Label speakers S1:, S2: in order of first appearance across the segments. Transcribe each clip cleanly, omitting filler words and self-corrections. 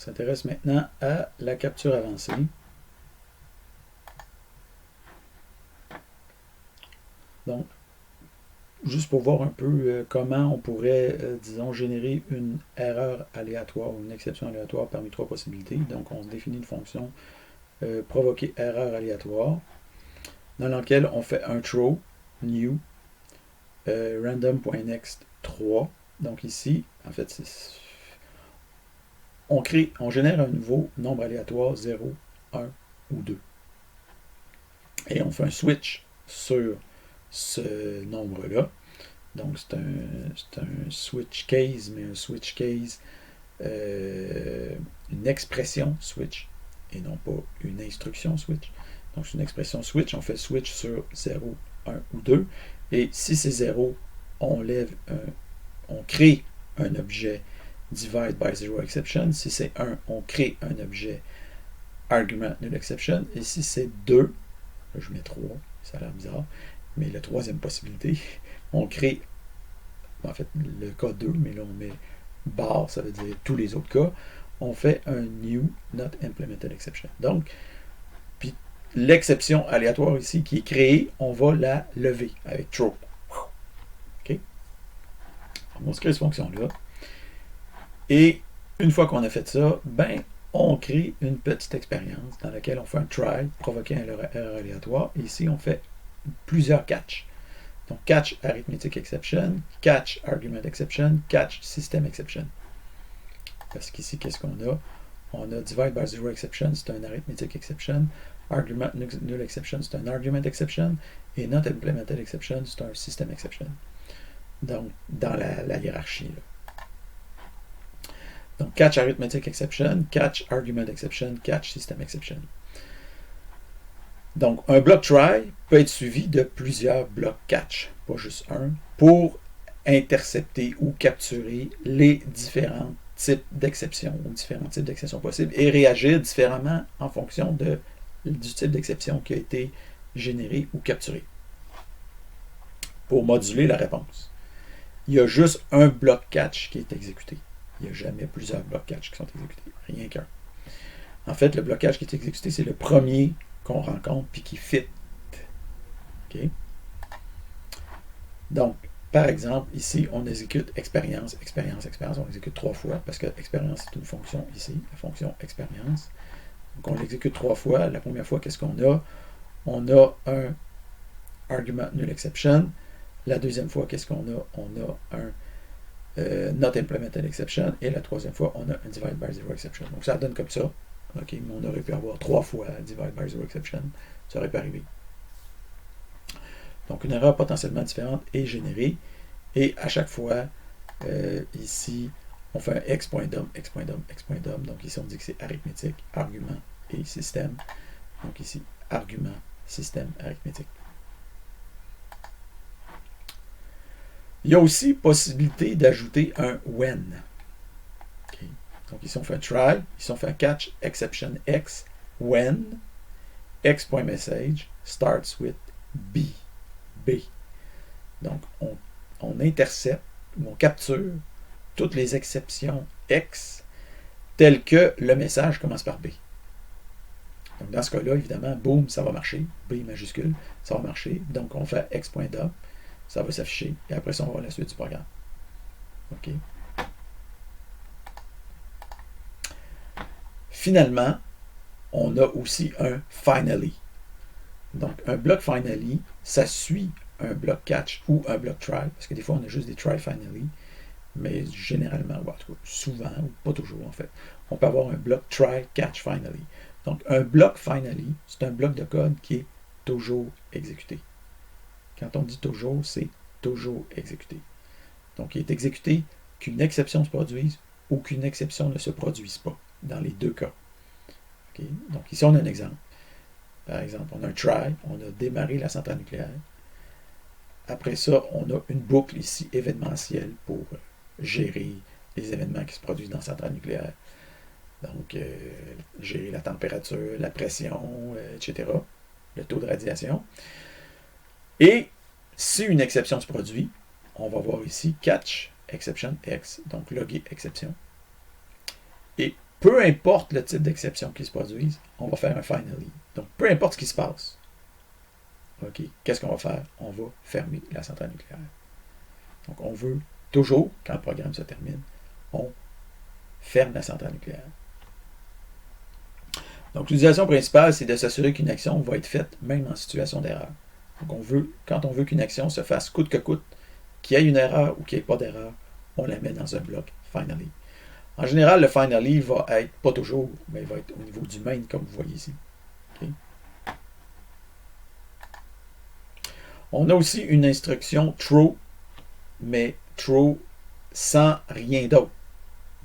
S1: s'intéresse maintenant à la capture avancée. Donc, juste pour voir un peu comment on pourrait, disons, générer une erreur aléatoire ou une exception aléatoire parmi trois possibilités. Donc, on se définit une fonction provoquer erreur aléatoire dans laquelle on fait un throw new random.next 3. Donc ici, en fait, on génère un nouveau nombre aléatoire 0, 1 ou 2. Et on fait un switch sur ce nombre-là. Donc c'est un switch case, mais un switch case, une expression switch, et non pas une instruction switch. Donc c'est une expression switch, on fait switch sur 0, 1 ou 2. Et si c'est 0, on crée un objet divide by zero exception. Si c'est 1, on crée un objet argument null exception. Et si c'est 2, là je mets 3, ça a l'air bizarre, mais la troisième possibilité, on crée, en fait, le cas 2, mais là on met bar, ça veut dire tous les autres cas, on fait un new not implemented exception. Donc, puis l'exception aléatoire ici qui est créée, on va la lever avec throw. OK? On va se créer cette fonction-là. Et une fois qu'on a fait ça, ben, on crée une petite expérience dans laquelle on fait un try, provoquer une erreur aléatoire. Et ici, on fait plusieurs catch. Donc, catch arithmetic exception, catch argument exception, catch system exception. Parce qu'ici, qu'est-ce qu'on a? On a divide by zero exception, c'est un arithmetic exception. Argument null exception, c'est un argument exception. Et not implemented exception, c'est un system exception. Donc, dans la hiérarchie. Là. Donc, catch arithmetic exception, catch argument exception, catch system exception. Donc, un bloc try peut être suivi de plusieurs blocs catch, pas juste un, pour intercepter ou capturer les différents types d'exceptions ou différents types d'exceptions possibles et réagir différemment en fonction du type d'exception qui a été généré ou capturé pour moduler la réponse. Il y a juste un bloc catch qui est exécuté. Il n'y a jamais plusieurs blocs catch qui sont exécutés. Rien qu'un. En fait, le blocage qui est exécuté, c'est le premier qu'on rencontre puis qui fit. OK? Donc, par exemple, ici, on exécute expérience, expérience, expérience. On exécute 3 fois parce que expérience est une fonction ici, la fonction expérience. Donc, on l'exécute 3 fois. La première fois, qu'est-ce qu'on a? On a un argument null exception. La deuxième fois, qu'est-ce qu'on a? On a un not implemented exception. Et la troisième fois, on a un divide by zero exception. Donc, ça donne comme ça. OK, mais on aurait pu avoir 3 fois divide by zero exception. Ça aurait pu arriver. Donc, une erreur potentiellement différente est générée. Et à chaque fois, ici, on fait un x.dom, x.dom, x.dom. Donc, ici, on dit que c'est arithmétique, argument et système. Donc, ici, argument, système, arithmétique. Il y a aussi possibilité d'ajouter un when. Okay. Donc, ici, on fait un try. Ici, on fait un catch, exception x, when, x.message starts with b. B. Donc, on intercepte ou on capture toutes les exceptions X telles que le message commence par B. Donc, dans ce cas-là, évidemment, boum, ça va marcher. B majuscule, ça va marcher. Donc, on fait x.dom, ça va s'afficher. Et après ça, on va voir la suite du programme. OK. Finalement, on a aussi un finally. Donc, un bloc finally, ça suit un bloc catch ou un bloc try, parce que des fois, on a juste des try finally, mais généralement, ou en tout cas, souvent, ou pas toujours en fait, on peut avoir un bloc try catch finally. Donc, un bloc finally, c'est un bloc de code qui est toujours exécuté. Quand on dit toujours, c'est toujours exécuté. Donc, il est exécuté qu'une exception se produise ou qu'une exception ne se produise pas, dans les deux cas. Okay? Donc, ici, on a un exemple. Par exemple, on a un try, on a démarré la centrale nucléaire. Après ça, on a une boucle ici événementielle pour gérer les événements qui se produisent dans la centrale nucléaire. Donc, gérer la température, la pression, etc., le taux de radiation. Et si une exception se produit, on va voir ici catch exception x, donc loguer exception. Et peu importe le type d'exception qui se produise, on va faire un finally. Donc, peu importe ce qui se passe. OK, qu'est-ce qu'on va faire? On va fermer la centrale nucléaire. Donc, on veut toujours, quand le programme se termine, on ferme la centrale nucléaire. Donc, l'utilisation principale, c'est de s'assurer qu'une action va être faite même en situation d'erreur. Donc, quand on veut qu'une action se fasse coûte que coûte, qu'il y ait une erreur ou qu'il n'y ait pas d'erreur, on la met dans un bloc finally. En général, le finally va être, pas toujours, mais il va être au niveau du main, comme vous voyez ici. Okay? On a aussi une instruction throw, mais throw sans rien d'autre.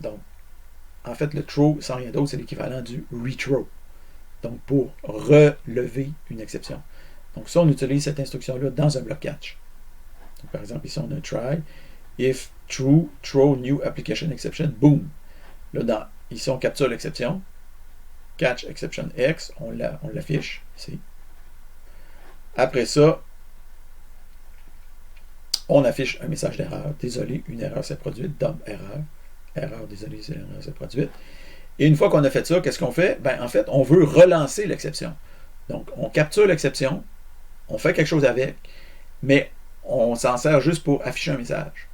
S1: Donc, en fait, le throw sans rien d'autre, c'est l'équivalent du rethrow. Donc, pour relever une exception. Donc, ça, on utilise cette instruction-là dans un bloc catch. Donc, par exemple, ici, on a un try. If true, throw new application exception, boom. Là, ici, on capture l'exception. Catch exception X, on l'affiche ici. Après ça, on affiche un message d'erreur. Désolé, une erreur s'est produite. Dump erreur. Erreur, désolé, c'est l'erreur s'est produite. Et une fois qu'on a fait ça, qu'est-ce qu'on fait? Ben, en fait, on veut relancer l'exception. Donc, on capture l'exception, on fait quelque chose avec, mais on s'en sert juste pour afficher un message.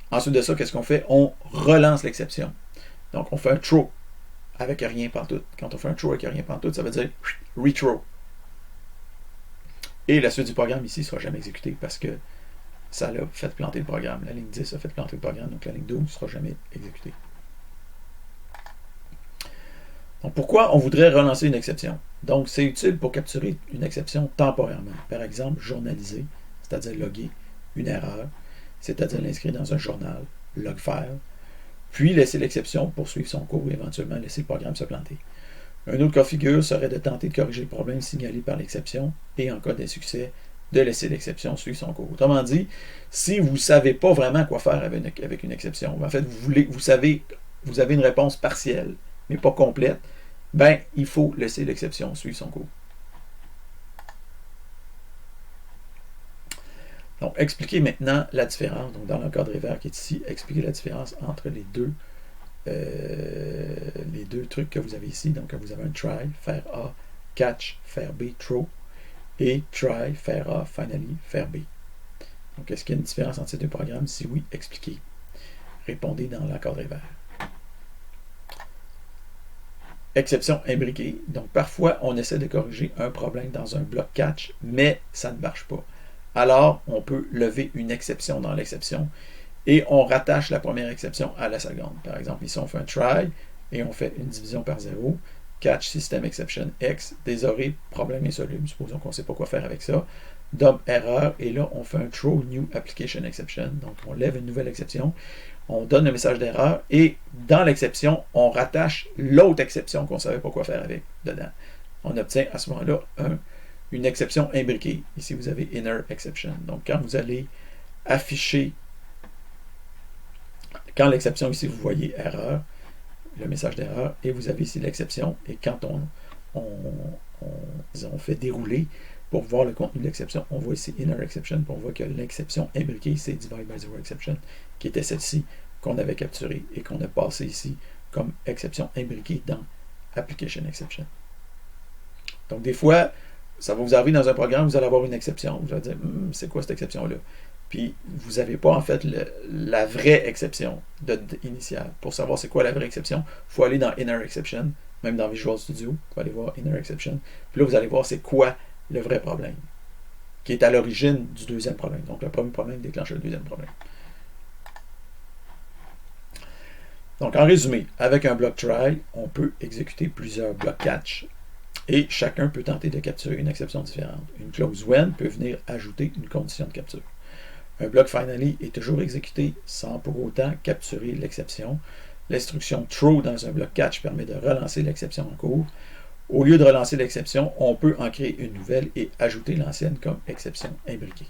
S1: Ensuite de ça, qu'est-ce qu'on fait? On relance l'exception. Donc, on fait un throw avec rien pantoute. Quand on fait un throw avec rien pantoute, ça veut dire rethrow. Et la suite du programme ici ne sera jamais exécutée parce que ça l'a fait planter le programme. La ligne 10 a fait planter le programme, donc la ligne 12 ne sera jamais exécutée. Donc, pourquoi on voudrait relancer une exception? Donc, c'est utile pour capturer une exception temporairement. Par exemple, journaliser, c'est-à-dire loguer une erreur, c'est-à-dire l'inscrire dans un journal, log file, puis laisser l'exception poursuivre son cours et éventuellement laisser le programme se planter. Un autre cas de figure serait de tenter de corriger le problème signalé par l'exception et en cas d'insuccès, de laisser l'exception suivre son cours. Autrement dit, si vous ne savez pas vraiment quoi faire avec une exception, en fait, vous avez une réponse partielle, mais pas complète, ben, il faut laisser l'exception suivre son cours. Donc, expliquez maintenant la différence. Donc, dans l'encadré vert qui est ici, expliquez la différence entre les deux trucs que vous avez ici. Donc, vous avez un try, faire A, catch, faire B, throw, et try, faire A, finally, faire B. Donc, est-ce qu'il y a une différence entre ces deux programmes? Si oui, expliquez. Répondez dans l'encadré vert. Exception imbriquée. Donc, parfois, on essaie de corriger un problème dans un bloc catch, mais ça ne marche pas. Alors, on peut lever une exception dans l'exception et on rattache la première exception à la seconde. Par exemple, ici, on fait un try et on fait une division par 0. Catch system exception X. Désolé, problème insoluble. Supposons qu'on ne sait pas quoi faire avec ça. Dump erreur. Et là, on fait un throw new application exception. Donc, on lève une nouvelle exception. On donne le message d'erreur et dans l'exception, on rattache l'autre exception qu'on ne savait pas quoi faire avec dedans. On obtient à ce moment-là une exception imbriquée. Ici, vous avez inner exception. Donc, quand vous allez afficher, quand l'exception ici, vous voyez erreur, le message d'erreur, et vous avez ici l'exception, et quand on fait dérouler pour voir le contenu de l'exception, on voit ici inner exception, pour voir que l'exception imbriquée, c'est divide by zero exception, qui était celle-ci qu'on avait capturée et qu'on a passé ici comme exception imbriquée dans application exception. Donc, des fois, ça va vous arriver dans un programme, vous allez avoir une exception. Vous allez dire, c'est quoi cette exception-là? Puis, vous n'avez pas, en fait, la vraie exception initiale. Pour savoir c'est quoi la vraie exception, il faut aller dans Inner Exception, même dans Visual Studio, vous pouvez aller voir Inner Exception. Puis là, vous allez voir c'est quoi le vrai problème, qui est à l'origine du deuxième problème. Donc, le premier problème déclenche le deuxième problème. Donc, en résumé, avec un bloc try, on peut exécuter plusieurs blocs catch et chacun peut tenter de capturer une exception différente. Une clause when peut venir ajouter une condition de capture. Un bloc finally est toujours exécuté sans pour autant capturer l'exception. L'instruction throw dans un bloc catch permet de relancer l'exception en cours. Au lieu de relancer l'exception, on peut en créer une nouvelle et ajouter l'ancienne comme exception imbriquée.